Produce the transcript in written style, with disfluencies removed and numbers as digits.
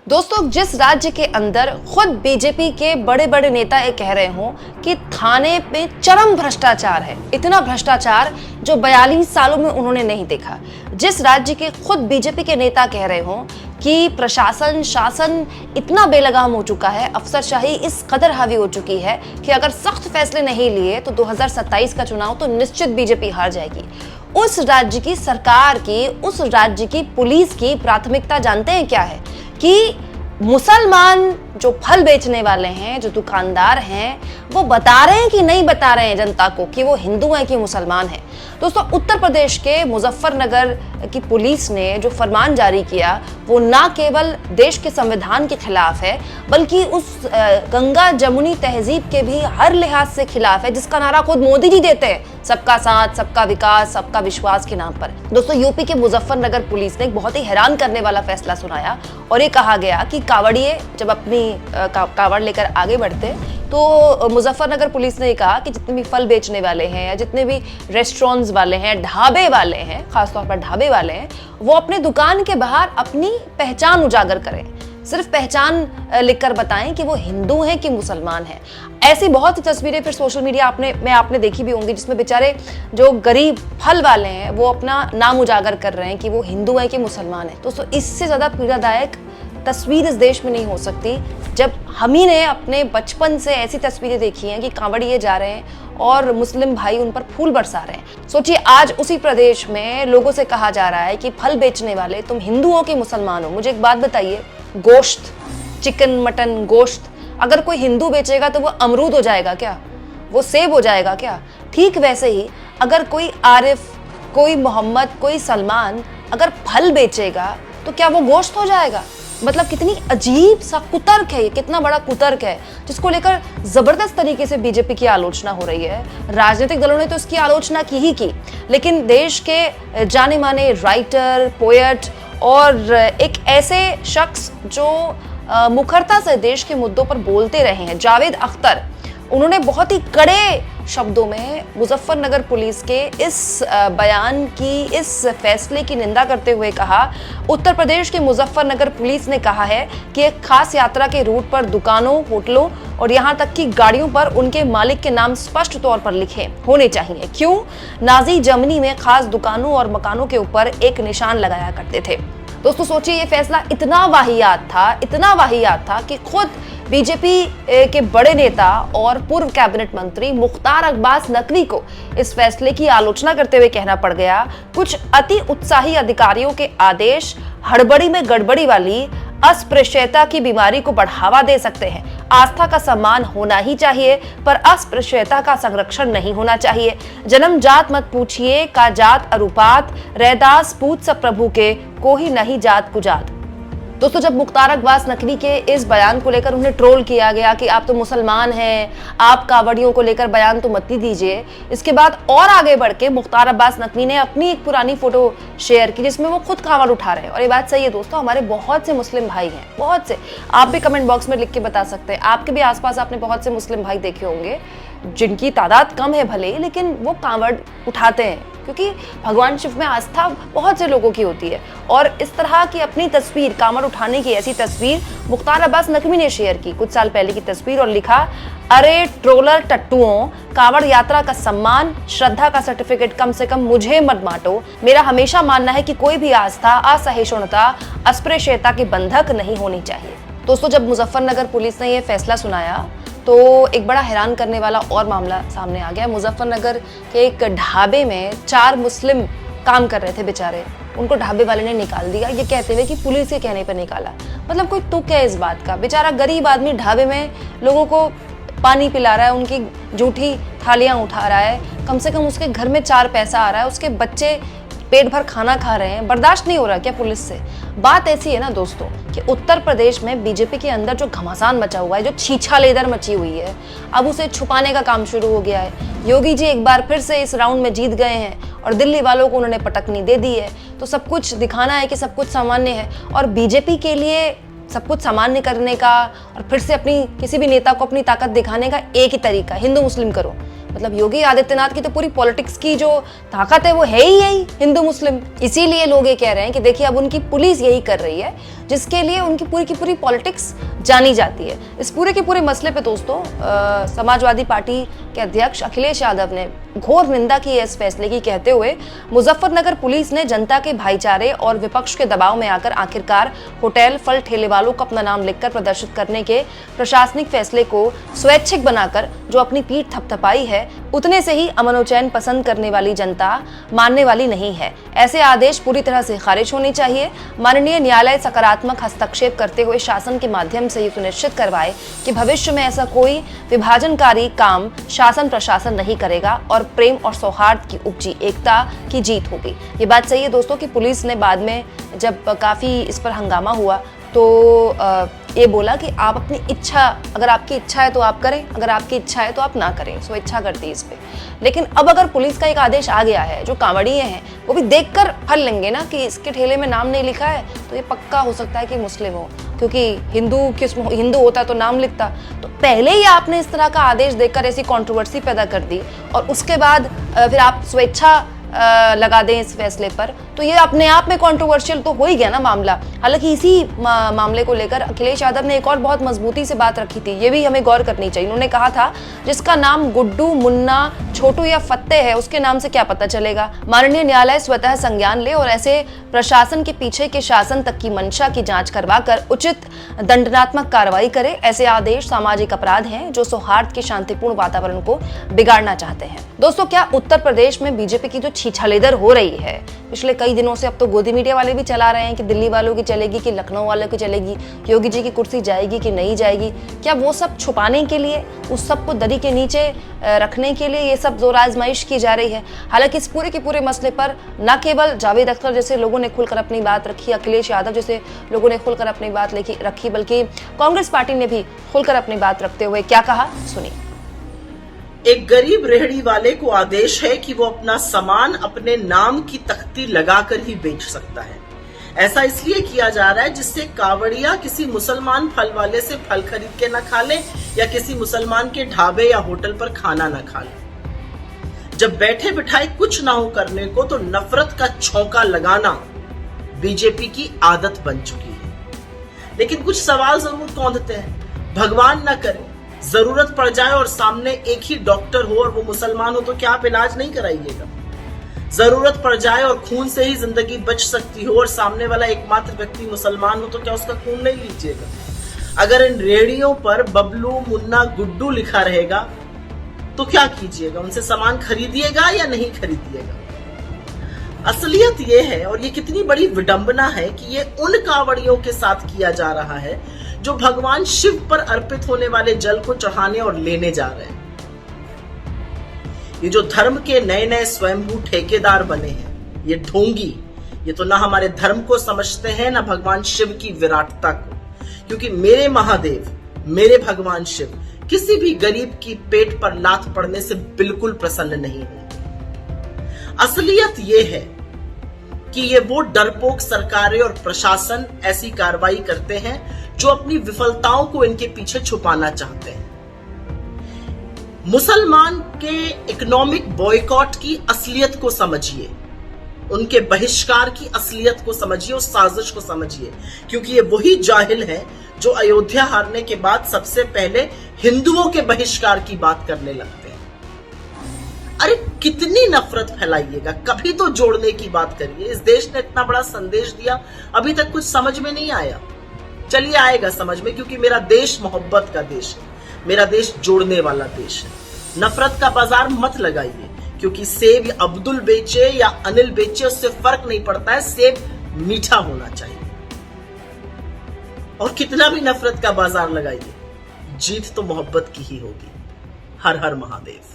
दोस्तों, जिस राज्य के अंदर खुद बीजेपी के बड़े बड़े नेता ये कह रहे हों कि थाने में चरम भ्रष्टाचार है, इतना भ्रष्टाचार जो 42 सालों में उन्होंने नहीं देखा, जिस राज्य के खुद बीजेपी के नेता कह रहे हों कि प्रशासन शासन इतना बेलगाम हो चुका है, अफसरशाही इस कदर हावी हो चुकी है कि अगर सख्त फैसले नहीं लिए तो 2027 का चुनाव तो निश्चित बीजेपी हार जाएगी। उस राज्य की सरकार की, उस राज्य की पुलिस की प्राथमिकता जानते हैं क्या है? कि मुसलमान जो फल बेचने वाले हैं, जो दुकानदार हैं, वो बता रहे हैं कि नहीं बता रहे हैं जनता को कि वो हिंदू हैं कि मुसलमान हैं। दोस्तों, उत्तर प्रदेश के मुजफ्फरनगर की पुलिस ने जो फरमान जारी किया वो ना केवल देश के संविधान के खिलाफ है बल्कि उस गंगा जमुनी तहजीब के भी हर लिहाज से खिलाफ है, जिसका नारा खुद मोदी जी देते हैं, सबका साथ, सबका विकास, सबका विश्वास के नाम पर। दोस्तों, यूपी के मुजफ्फरनगर पुलिस ने एक बहुत ही हैरान करने वाला फैसला सुनाया और ये कहा गया कि कावड़िए जब अपनी कावड़ लेकर आगे बढ़ते तो मुजफ्फरनगर पुलिस ने कहा कि जितने भी फल बेचने वाले हैं या जितने भी रेस्टोरेंट्स वाले हैं, ढाबे वाले हैं, खासतौर पर ढाबे वाले हैं, वो अपने दुकान के बाहर अपनी पहचान उजागर करें, सिर्फ पहचान लिखकर बताएं कि वो हिंदू हैं कि मुसलमान हैं। ऐसी बहुत सी तस्वीरें फिर सोशल मीडिया में आपने देखी भी होंगी, जिसमें बेचारे जो गरीब फल वाले हैं वो अपना नाम उजागर कर रहे हैं कि वो हिंदू हैं कि मुसलमान हैं। दोस्तों, इससे ज़्यादा पीड़ादायक तस्वीर इस देश में नहीं हो सकती जब हम ही ने अपने बचपन से ऐसी तस्वीरें देखी हैं कि कांवड़िए जा रहे हैं और मुस्लिम भाई उन पर फूल बरसा रहे हैं। सोचिए, आज उसी प्रदेश में लोगों से कहा जा रहा है कि फल बेचने वाले तुम हिंदू हो कि मुसलमान हो। मुझे एक बात बताइए, गोश्त, चिकन, मटन, गोश्त अगर कोई हिंदू बेचेगा तो वो अमरूद हो जाएगा क्या? वो सेब हो जाएगा क्या? ठीक वैसे ही अगर कोई आरिफ, कोई मोहम्मद, कोई सलमान अगर फल बेचेगा तो क्या वो गोश्त हो जाएगा? मतलब कितनी अजीब सा कुतर्क है ये, कितना बड़ा कुतर्क है जिसको लेकर जबरदस्त तरीके से बीजेपी की आलोचना हो रही है। राजनीतिक दलों ने तो इसकी आलोचना की, लेकिन देश के जाने माने राइटर, पोएट और एक ऐसे शख्स जो मुखरता से देश के मुद्दों पर बोलते रहे हैं, जावेद अख्तर, उन्होंने बहुत ही कड़े शब्दों में मुजफ्फरनगर पुलिस के इस बयान की, इस फैसले की निंदा करते हुए कहा, उत्तर प्रदेश के मुजफ्फरनगर पुलिस ने कहा है कि एक खास यात्रा के रूट पर दुकानों, होटलों और यहाँ तक कि गाड़ियों पर उनके मालिक के नाम स्पष्ट तौर पर लिखे होने चाहिए। क्यों? नाजी जर्मनी में खास दुकानों और मकानों के ऊपर एक निशान लगाया करते थे। दोस्तों, सोचिए, ये फैसला इतना वाहियात था कि खुद बीजेपी के बड़े नेता और पूर्व कैबिनेट मंत्री मुख्तार अब्बास नकवी को इस फैसले की आलोचना करते हुए कहना पड़ गया, कुछ अति उत्साही अधिकारियों के आदेश हड़बड़ी में गड़बड़ी वाली अस्पृश्यता की बीमारी को बढ़ावा दे सकते हैं। आस्था का सम्मान होना ही चाहिए पर अस्पृश्यता का संरक्षण नहीं होना चाहिए। जन्म जात मत पूछिए का जात अरुपात, रैदास पूछ सब प्रभु के को ही नहीं जात कुजात। दोस्तों, जब मुख्तार अब्बास नकवी के इस बयान को लेकर उन्हें ट्रोल किया गया कि आप तो मुसलमान हैं, आप कावड़ियों को लेकर बयान तो मत ही दीजिए, इसके बाद और आगे बढ़ के मुख्तार अब्बास नकवी ने अपनी एक पुरानी फोटो शेयर की जिसमें वो खुद कावड़ उठा रहे हैं। और ये बात सही है दोस्तों, हमारे बहुत से मुस्लिम भाई हैं, बहुत से। आप भी कमेंट बॉक्स में लिख के बता सकते हैं, आपके भी आसपास आपने बहुत से मुस्लिम भाई देखे होंगे जिनकी तादाद कम है भले, लेकिन वो कावड़ उठाते हैं क्योंकि भगवान शिव में आस्था बहुत से लोगों की होती है। और इस तरह की अपनी तस्वीर, कावड़ उठाने की ऐसी तस्वीर मुख्तार अब्बास नकवी ने शेयर की कुछ साल पहले की तस्वीर और लिखा, अरे ट्रोलर टट्टुओं, कावड़ यात्रा का सम्मान, श्रद्धा का सर्टिफिकेट कम से कम मुझे मत बांटो। मेरा हमेशा मानना है कि कोई भी आस्था, असहिष्णुता, अस्पृश्यता के बंधक नहीं होनी चाहिए। दोस्तों, जब मुजफ्फरनगर पुलिस ने यह फैसला सुनाया तो एक बड़ा हैरान करने वाला और मामला सामने आ गया। मुजफ्फरनगर के एक ढाबे में 4 मुस्लिम काम कर रहे थे बेचारे, उनको ढाबे वाले ने निकाल दिया, ये कहते हुए कि पुलिस के कहने पर निकाला। मतलब कोई तुक है इस बात का? बेचारा गरीब आदमी ढाबे में लोगों को पानी पिला रहा है, उनकी जूठी थालियां उठा रहा है, कम से कम उसके घर में 4 पैसा आ रहा है, उसके बच्चे पेट भर खाना खा रहे हैं, बर्दाश्त नहीं हो रहा क्या पुलिस से? बात ऐसी है ना दोस्तों कि उत्तर प्रदेश में बीजेपी के अंदर जो घमासान मचा हुआ है, जो छीछालेदर मची हुई है, अब उसे छुपाने का काम शुरू हो गया है। योगी जी एक बार फिर से इस राउंड में जीत गए हैं और दिल्ली वालों को उन्होंने पटकनी दे दी है, तो सब कुछ दिखाना है कि सब कुछ सामान्य है। और बीजेपी के लिए सब कुछ सामान्य करने का और फिर से अपनी किसी भी नेता को अपनी ताकत दिखाने का एक ही तरीका, हिंदू मुस्लिम करो। मतलब योगी आदित्यनाथ की तो पूरी पॉलिटिक्स की जो ताकत है वो है ही यही हिंदू मुस्लिम। इसीलिए लोग ये कह रहे हैं कि देखिए अब उनकी पुलिस यही कर रही है जिसके लिए उनकी पूरी की पूरी पॉलिटिक्स जानी जाती है। इस पूरे के पूरे मसले पे दोस्तों समाजवादी पार्टी के अध्यक्ष अखिलेश यादव ने घोर निंदा की है इस फैसले की, कहते हुए मुजफ्फरनगर पुलिस ने जनता के भाईचारे और विपक्ष के दबाव में आकर आखिरकार होटल फल ठेले वालों को अपना नाम लिखकर प्रदर्शित करने के प्रशासनिक फैसले को स्वैच्छिक बनाकर जो अपनी पीठ थपथपाई है, उतने से ही अमन और चैन पसंद करने वाली जनता मानने वाली नहीं है। ऐसे आदेश पूरी तरह से खारिज होने चाहिए। माननीय न्यायालय सकारात्मक हस्तक्षेप करते हुए शासन के माध्यम से ये सुनिश्चित करवाए कि भविष्य में ऐसा कोई विभाजनकारी काम शासन प्रशासन नहीं करेगा और प्रेम और सौहार्द की उपजी एकता की जीत होगी। ये बात सही है दोस्तों कि पुलिस ने बाद में जब काफी इस पर हंगामा हुआ तो ये बोला कि आप अपनी इच्छा, अगर आपकी इच्छा है तो आप करें, अगर आपकी इच्छा है तो आप ना करें, स्वेच्छा करती है इस पे। लेकिन अब अगर पुलिस का एक आदेश आ गया है, जो कांवड़िए हैं वो भी देखकर फल लेंगे ना कि इसके ठेले में नाम नहीं लिखा है, तो ये पक्का हो सकता है कि मुस्लिम हो, क्योंकि हिंदू होता तो नाम लिखता। तो पहले ही आपने इस तरह का आदेश देकर ऐसी कंट्रोवर्सी पैदा कर दी और उसके बाद फिर आप स्वेच्छा लगा दें इस फैसले पर, तो ये अपने आप में कंट्रोवर्शियल तो हो ही गया ना मामला। हालांकि इसी मामले को लेकर अखिलेश यादव ने एक और बहुत मजबूती से बात रखी थी, ये भी हमें गौर करनी चाहिए। उन्होंने कहा था जिसका नाम गुड्डू, मुन्ना, छोटू या फत्ते है उसके नाम से क्या पता चलेगा। माननीय न्यायालय स्वतः संज्ञान ले और ऐसे प्रशासन के पीछे के शासन तक की मंशा की जांच करवाकर उचित दंडात्मक कार्रवाई करे। ऐसे आदेश सामाजिक अपराध हैं जो सौहार्द के शांतिपूर्ण वातावरण को बिगाड़ना चाहते हैं। दोस्तों, क्या उत्तर प्रदेश में बीजेपी की जो छीछालेदर हो रही है पिछले कई दिनों से, अब तो गोदी मीडिया वाले भी चला रहे हैं कि दिल्ली वालों की चलेगी कि लखनऊ वालों की चलेगी, योगी जी की कुर्सी जाएगी कि नहीं जाएगी, क्या वो सब छुपाने के लिए, उस सब को दरी के नीचे रखने के लिए ये सब जोर आजमाइश की जा रही है। हालांकि इस पूरे के पूरे मसले पर न केवल जावेद अख्तर जैसे लोगों ने खुलकर अपनी बात रखी, अखिलेश यादव जैसे लोगों ने खुलकर अपनी बात रखी, बल्कि कांग्रेस पार्टी ने भी खुलकर अपनी बात रखते हुए क्या कहा, सुनिए। एक गरीब रेहड़ी वाले को आदेश है कि वो अपना सामान अपने नाम की तख्ती लगाकर ही बेच सकता है। ऐसा इसलिए किया जा रहा है जिससे कावड़िया किसी मुसलमान फल वाले से फल खरीद के न खा ले या किसी मुसलमान के ढाबे या होटल पर खाना न खा ले। जब बैठे बिठाए कुछ ना हो करने को तो नफरत का छौंका लगाना बीजेपी की आदत बन चुकी है। लेकिन कुछ सवाल जरूर कौंधते हैं, भगवान न करे जरूरत पड़ जाए और सामने एक ही डॉक्टर हो और वो मुसलमान हो तो क्या आप इलाज नहीं कराइएगा? जरूरत पड़ जाए और खून से ही जिंदगी बच सकती हो और सामने वाला एकमात्र व्यक्ति मुसलमान हो तो क्या उसका खून नहीं लीजिएगा? अगर इन रेहड़ियों पर बबलू, मुन्ना, गुड्डू लिखा रहेगा तो क्या कीजिएगा? उनसे सामान खरीदिएगा या नहीं खरीदिएगा? असलियत ये है और ये कितनी बड़ी विडंबना है कि ये उन कावड़ियों के साथ किया जा रहा है जो भगवान शिव पर अर्पित होने वाले जल को चढ़ाने और लेने जा रहे हैं। ये जो धर्म के नए नए स्वयंभू ठेकेदार बने हैं, ये ढोंगी, ये तो ना हमारे धर्म को समझते हैं ना भगवान शिव की विराटता को। क्योंकि मेरे महादेव, मेरे भगवान शिव किसी भी गरीब की पेट पर लात पड़ने से बिल्कुल प्रसन्न नहीं होंगे। असलियत ये है कि ये वो डरपोक सरकारें और प्रशासन ऐसी कार्रवाई करते हैं जो अपनी विफलताओं को इनके पीछे छुपाना चाहते हैं। मुसलमान के इकोनॉमिक बॉयकॉट की असलियत को समझिए, उनके बहिष्कार की असलियत को समझिए, उस साजिश को समझिए, क्योंकि ये वही जाहिल हैं जो अयोध्या हारने के बाद सबसे पहले हिंदुओं के बहिष्कार की बात करने लगते हैं। अरे कितनी नफरत फैलाइएगा, कभी तो जोड़ने की बात करिए। इस देश ने इतना बड़ा संदेश दिया, अभी तक कुछ समझ में नहीं आया। चलिए आएगा समझ में, क्योंकि मेरा देश मोहब्बत का देश है, मेरा देश जोड़ने वाला देश है। नफरत का बाजार मत लगाइए, क्योंकि सेब अब्दुल बेचे या अनिल बेचे उससे फर्क नहीं पड़ता है, सेब मीठा होना चाहिए। और कितना भी नफरत का बाजार लगाइए, जीत तो मोहब्बत की ही होगी। हर हर महादेव।